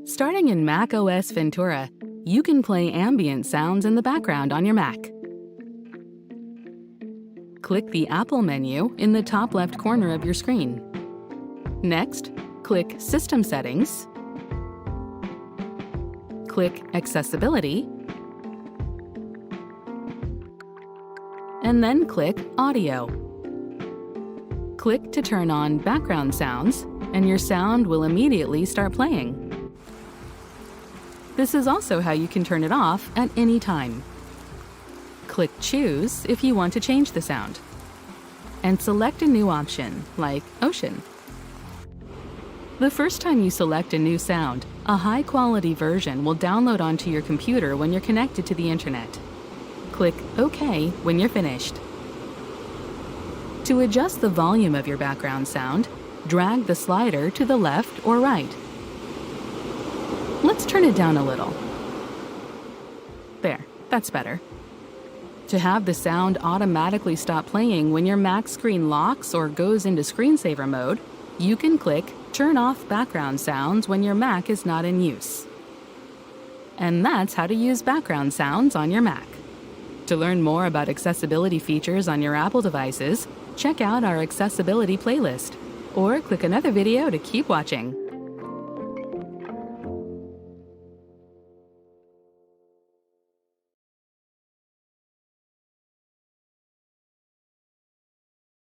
Starting in Mac OS Ventura, you can play ambient sounds in the background on your Mac. Click the Apple menu in the top left corner of your screen. Next, click System Settings, click Accessibility, and then click Audio. Click to turn on background sounds, and your sound will immediately start playing. This is also how you can turn it off at any time. Click Choose if you want to change the sound, and select a new option, like Ocean. The first time you select a new sound, a high-quality version will download onto your computer when you're connected to the internet. Click OK when you're finished. To adjust the volume of your background sound, drag the slider to the left or right. Let's turn it down a little. There, that's better. To have the sound automatically stop playing when your Mac screen locks or goes into screensaver mode, you can click Turn off background sounds when your Mac is not in use. And that's how to use background sounds on your Mac. To learn more about accessibility features on your Apple devices, check out our accessibility playlist, or click another video to keep watching.